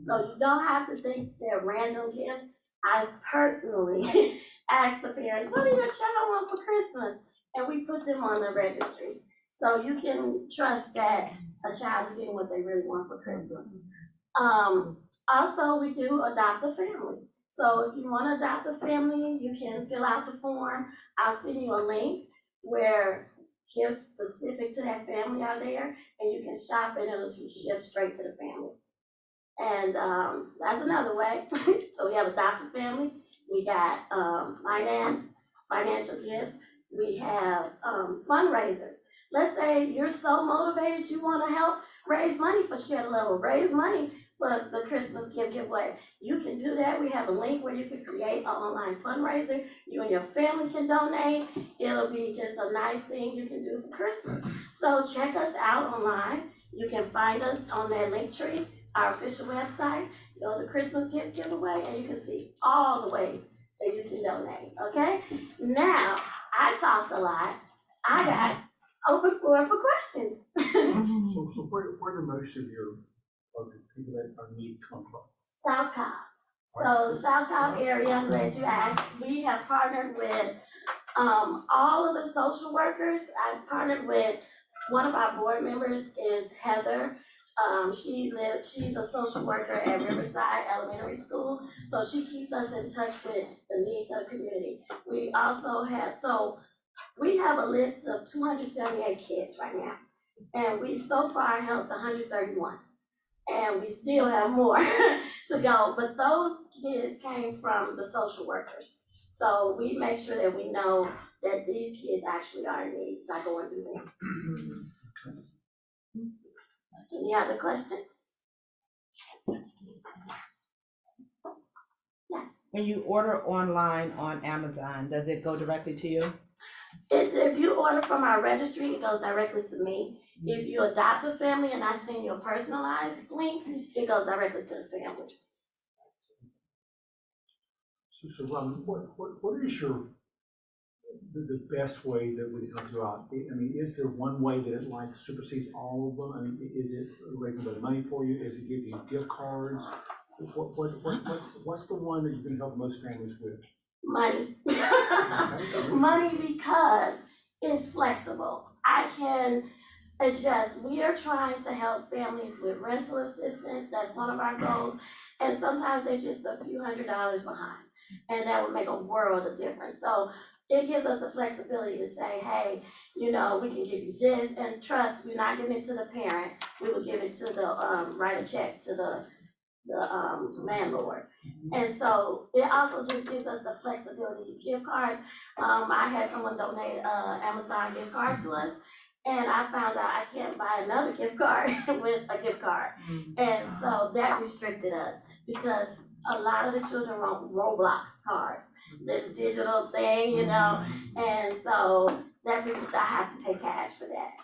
Speaker 16: So you don't have to think they're random gifts. I personally ask the parents, what do your child want for Christmas? And we put them on the registries. So you can trust that a child is getting what they really want for Christmas. Also, we do adopt a family. So if you want to adopt a family, you can fill out the form. I'll send you a link where gifts specific to that family are there, and you can shop and it'll be shipped straight to the family. And that's another way. So we have adopt a family. We got financial gifts. We have fundraisers. Let's say you're so motivated you want to help raise money for Share the Love, raise money for the Christmas giveaway. You can do that. We have a link where you can create an online fundraiser. You and your family can donate. It'll be just a nice thing you can do for Christmas. So check us out online. You can find us on that Linktree, our official website. Go to Christmas gift giveaway, and you can see all the ways that you can donate. Okay? Now, I talked a lot. I got open floor for questions.
Speaker 2: So where do most of the people that are in need come from?
Speaker 16: South Cobb. So South Cobb area, I'm glad you asked. We have partnered with all of the social workers. I've partnered with, one of our board members is Heather. She's a social worker at Riverside Elementary School, so she keeps us in touch with the needs of the community. We also have, we have a list of 278 kids right now, and we've so far helped 131. And we still have more to go, but those kids came from the social workers. So we make sure that we know that these kids actually are in need by going through them. Any other questions? Yes.
Speaker 3: When you order online on Amazon, does it go directly to you?
Speaker 16: If you order from our registry, it goes directly to me. If you adopt a family and I send you a personalized link, it goes directly to the family.
Speaker 2: So Robin, what is the best way that we help you out? I mean, is there one way that it like supersedes all of them? I mean, is it raising the money for you? Is it giving you gift cards? What's the one that you can help most families with?
Speaker 16: Money. Money, because it's flexible. I can adjust. We are trying to help families with rental assistance. That's one of our goals. And sometimes they're just a few $100s behind. And that would make a world of difference. So it gives us the flexibility to say, hey, you know, we can give you this, and trust, we're not giving it to the parent. We will give it to the, write a check to the landlord. And so it also just gives us the flexibility. Gift cards, I had someone donate a Amazon gift card to us, and I found out I can't buy another gift card with a gift card. And so that restricted us, because a lot of the children want Roblox cards, this digital thing, you know, and so that means I have to pay cash for that.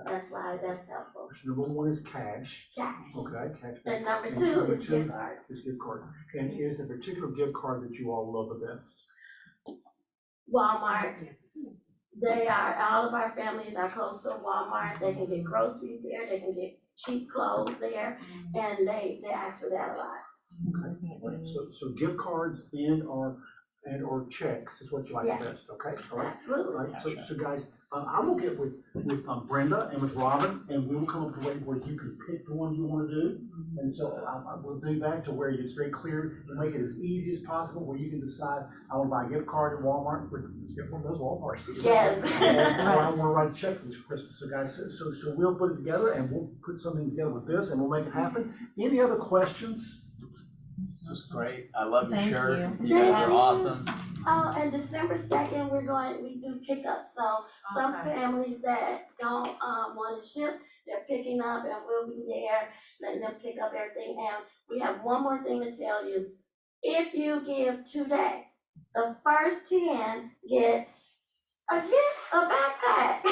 Speaker 16: That's why that's helpful.
Speaker 2: Number one is cash.
Speaker 16: Cash.
Speaker 2: Okay, cash.
Speaker 16: And number two is gift cards.
Speaker 2: Is gift card. And is there a particular gift card that you all love the best?
Speaker 16: Walmart. They are, all of our families are close to Walmart. They can get groceries there, they can get cheap clothes there, and they ask for that a lot.
Speaker 2: Okay, so gift cards and/or checks is what you like the best, okay? All right.
Speaker 16: Absolutely.
Speaker 2: All right. So guys, I will get with Brenda and with Robin, and we will come up with a way where you can pick the one you want to do. And so I will do that to where it's very clear and make it as easy as possible, where you can decide, I want to buy a gift card at Walmart. Let's get one of those Walmarts.
Speaker 16: Yes.
Speaker 2: Or I want to write a check for this Christmas. So guys, so we'll put it together, and we'll put something together with this, and we'll make it happen. Any other questions?
Speaker 6: This was great. I love your
Speaker 16: Thank
Speaker 6: shirt.
Speaker 16: you.
Speaker 6: You guys are awesome.
Speaker 16: Oh, and December 2nd, we do pickup. So some families that don't want to ship, they're picking up, and we'll be there, letting them pick up everything. And we have one more thing to tell you. If you give today, the first 10 gets a gift, a backpack.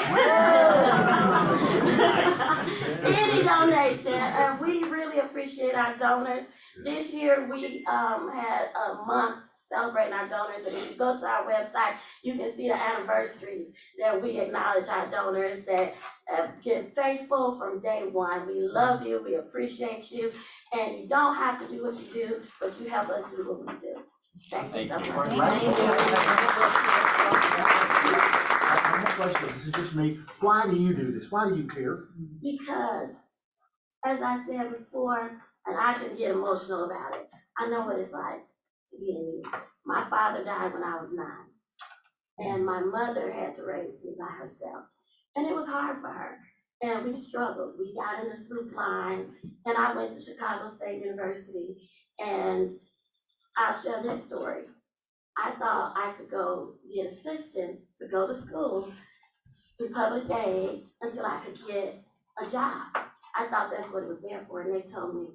Speaker 16: Any donation, and we really appreciate our donors. This year, we had a month celebrating our donors, and if you go to our website, you can see the anniversaries that we acknowledge our donors that have been faithful from day one. We love you, we appreciate you, and you don't have to do what you do, but you help us do what we do. Thank you so much.
Speaker 2: My question, this is just me. Why do you do this? Why do you care?
Speaker 16: Because, as I said before, and I can get emotional about it, I know what it's like to be in need. My father died when I was 9, and my mother had to raise me by herself. And it was hard for her, and we struggled. We got in the soup line, and I went to Chicago State University, and I'll share this story. I thought I could go get assistance to go to school through public aid until I could get a job. I thought that's what it was there for, and they told me,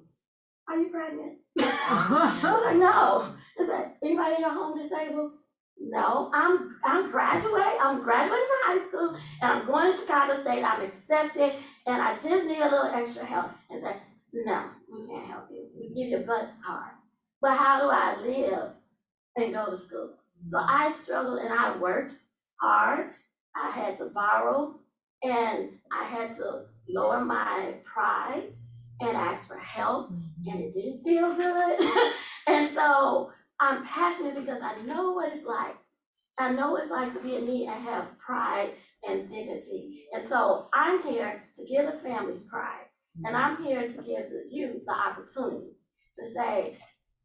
Speaker 16: "Are you pregnant?" I was like, "No." Is that anybody in your home disabled? No, I'm graduating from high school, and I'm going to Chicago State. I'm accepted, and I just need a little extra help. And said, "No, we can't help you. We give you a bus card, but how do I live and go to school?" So I struggled, and I worked hard. I had to borrow And I had to lower my pride and ask for help, and it didn't feel good. And so I'm passionate because I know what it's like. I know what it's like to be in need and have pride and dignity. And so I'm here to give the families pride. And I'm here to give you the opportunity to say,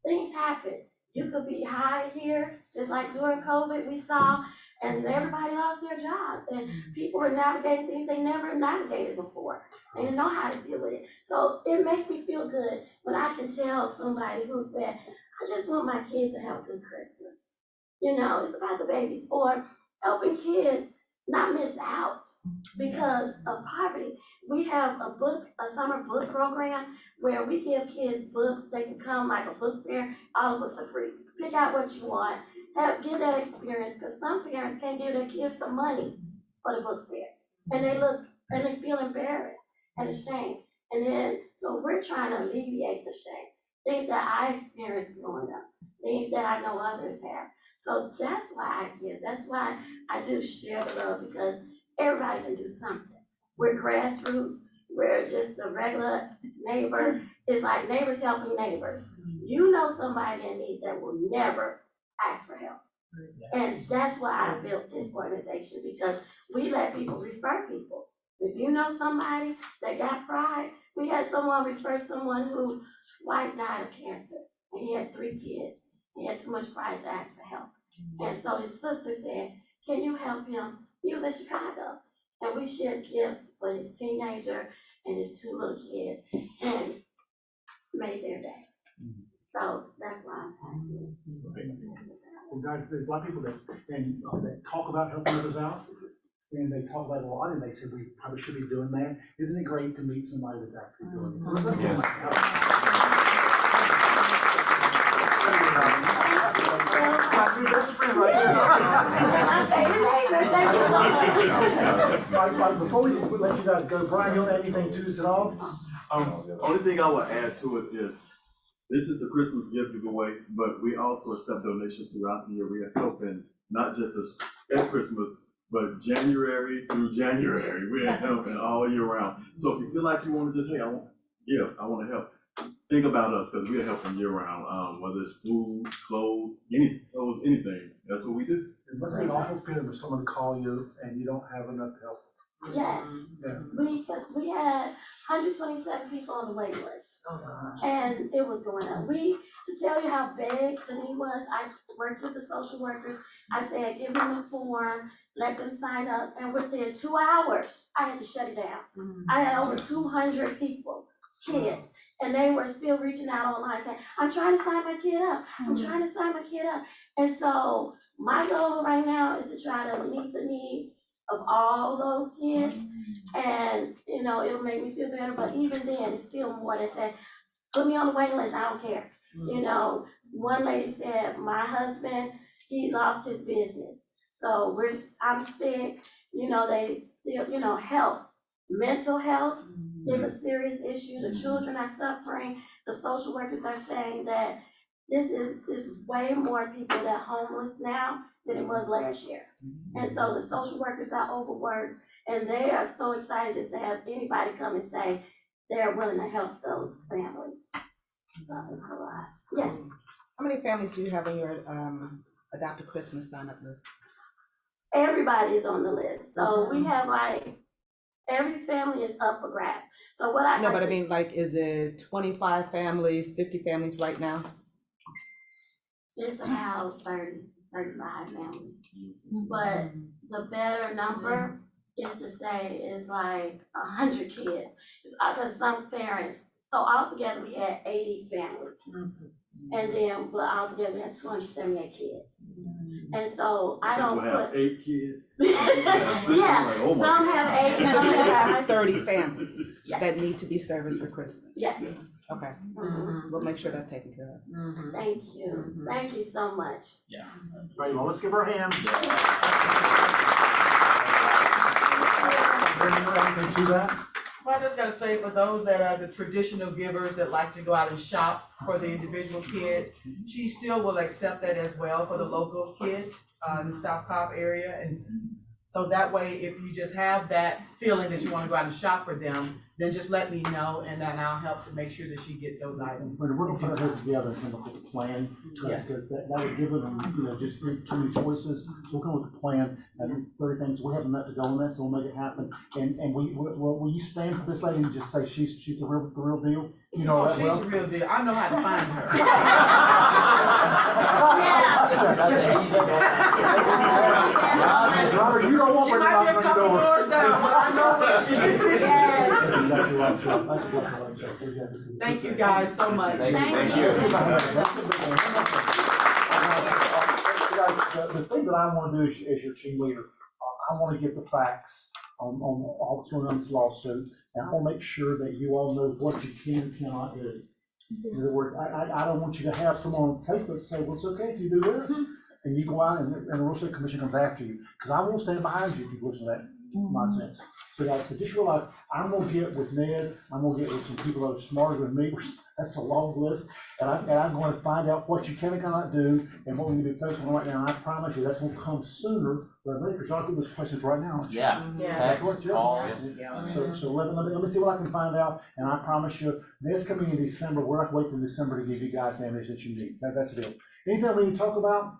Speaker 16: things happen. You could be high here, just like during COVID we saw, and everybody lost their jobs. And people were navigating things they never navigated before. They didn't know how to deal with it. So it makes me feel good when I can tell somebody who said, I just want my kid to have a good Christmas. You know, it's about the babies, or helping kids not miss out because of poverty. We have a summer book program where we give kids books. They can come like a book fair. All the books are free. Pick out what you want. Get that experience, because some parents can't give their kids the money for the book fair. And they feel embarrassed and ashamed. And then, so we're trying to alleviate the shame. Things that I experienced growing up, things that I know others have. So that's why I give. That's why I do share the love, because everybody can do something. We're grassroots. We're just a regular neighbor. It's like neighbors helping neighbors. You know somebody in need that will never ask for help. And that's why I built this organization, because we let people refer people. If you know somebody that got pride, we had someone refer someone whose wife died of cancer, and he had 3 kids. He had too much pride to ask for help. And so his sister said, can you help him? He was in Chicago. And we shared gifts for his teenager and his 2 little kids, and made their day. So that's why I'm passionate.
Speaker 2: Well, guys, there's a lot of people that talk about helping others out, and they talk about it a lot, and they say we probably should be doing that. Isn't it great to meet somebody that's actually doing it? So let's give them a Before we let you guys go, Brian, you want to add anything to this at all?
Speaker 17: Only thing I would add to it is, this is the Christmas gift giveaway, but we also accept donations throughout the year. We are helping not just at Christmas, but January through January. We are helping all year round. So if you feel like you want to just, hey, I want to help, think about us, because we are helping year round, whether it's food, clothes, anything. That's what we do.
Speaker 2: It must be an awful feeling for someone to call you and you don't have enough help.
Speaker 16: Yes, because we had 127 people on the wait list. And it was going up. To tell you how big the need was, I worked with the social workers. I said, give them a form, let them sign up, and within 2 hours, I had to shut it down. I had over 200 people, kids, and they were still reaching out online saying, I'm trying to sign my kid up. I'm trying to sign my kid up. And so my goal right now is to try to meet the needs of all those kids, and it'll make me feel better. But even then, it's still more than saying, put me on the waiting list, I don't care. One lady said, my husband, he lost his business, so I'm sick. They still, health, mental health is a serious issue. The children are suffering. The social workers are saying that this is way more people that are homeless now than it was last year. And so the social workers are overworked, and they are so excited just to have anybody come and say they're willing to help those families. So it's a lot. Yes.
Speaker 3: How many families do you have on your Adopt a Christmas sign-up list?
Speaker 16: Everybody is on the list. So we have every family is up for grabs. So what I
Speaker 3: but I mean, is it 25 families, 50 families right now?
Speaker 16: It's about 30, 35 families. But the better number is to say is 100 kids. Because some parents, so altogether we had 80 families. And then, but altogether we had 278 kids. And so I don't
Speaker 17: have 8 kids.
Speaker 16: Yeah,
Speaker 17: oh my
Speaker 16: some have 8, some
Speaker 3: have 30 families
Speaker 16: Yes.
Speaker 3: that need to be serviced for Christmas.
Speaker 16: Yes.
Speaker 3: Okay. We'll make sure that's taken care of.
Speaker 16: Thank you. Thank you so much.
Speaker 6: Yeah.
Speaker 2: All right, well, let's give her a hand. Anything to that?
Speaker 18: Well, I just gotta say, for those that are the traditional givers that like to go out and shop for the individual kids, she still will accept that as well for the local kids in the South Cobb area. And So that way, if you just have that feeling that you wanna go out and shop for them, then just let me know, and then I'll help to make sure that she get those items.
Speaker 2: We're gonna put our heads together and come up with a plan,
Speaker 18: Yes.
Speaker 2: because that would give them, just too many choices. So we'll come up with a plan, and 30 things, we have enough to go on that, so we'll make it happen. And will you stand for this lady and just say she's the real deal? You know
Speaker 18: Oh,
Speaker 2: that
Speaker 18: she's
Speaker 2: well?
Speaker 18: the real deal, I know how to find her.
Speaker 2: Robert, you don't want
Speaker 18: She
Speaker 2: her to
Speaker 18: might be a
Speaker 2: knock on
Speaker 18: couple
Speaker 2: your door.
Speaker 18: doors down, but I know where she is.
Speaker 2: Exactly right, Chuck. That's exactly right, Chuck. Exactly.
Speaker 18: Thank you guys so much.
Speaker 2: Thank you. The thing that I want to do as your team leader, I want to get the facts on all that's going on in this lawsuit, and I want to make sure that you all know what you can and cannot do. In other words, I don't want you to have someone on Facebook say, well, it's okay if you do this, and you go out and the real estate commission comes after you, because I won't stand behind you if you listen to that nonsense. So guys, so just realize, I'm gonna get with Ned, I'm gonna get with some people that are smarter than me, that's a long list, and I'm gonna find out what you can and cannot do, and what we need to be focusing on right now, and I promise you, that's gonna come sooner, but ready, because y'all give those questions right now.
Speaker 6: Yeah, text, calls.
Speaker 2: So let me see what I can find out, and I promise you, Ned's coming in December, we're not waiting until December to give you guys the information that you need, that's the deal. Anything we need to talk about?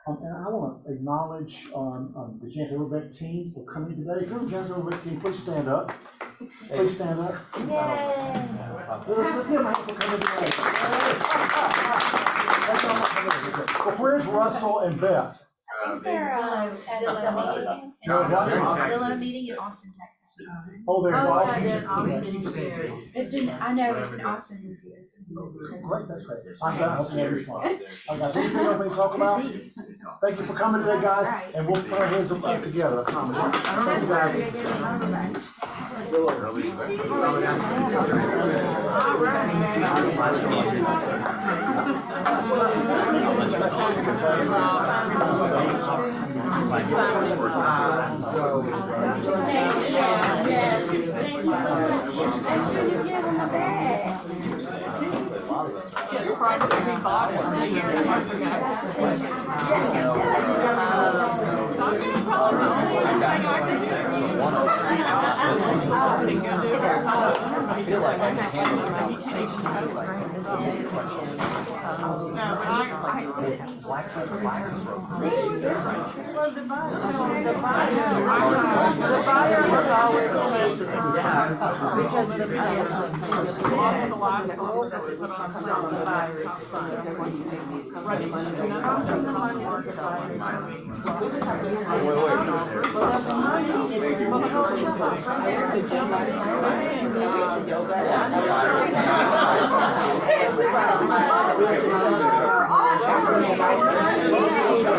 Speaker 2: And I want to acknowledge the Jansen Riverbank team for coming today. If you're on the Jansen Riverbank team, please stand up. Please stand up. Let's give them a hand for coming today. Well, where's Russell and Beth?
Speaker 8: They're at Zillow meeting in Austin, Texas.
Speaker 2: Oh, they're in Austin.
Speaker 8: It's in, I know, it's in Austin this year.
Speaker 2: Great, that's great. I'm glad, I hope you have your fun. Okay, anything else we can talk about? Thank you for coming today, guys, and we'll put our heads up together, I promise. I don't know if you guys.
Speaker 6: I feel like I can handle the conversation.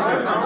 Speaker 2: Everybody.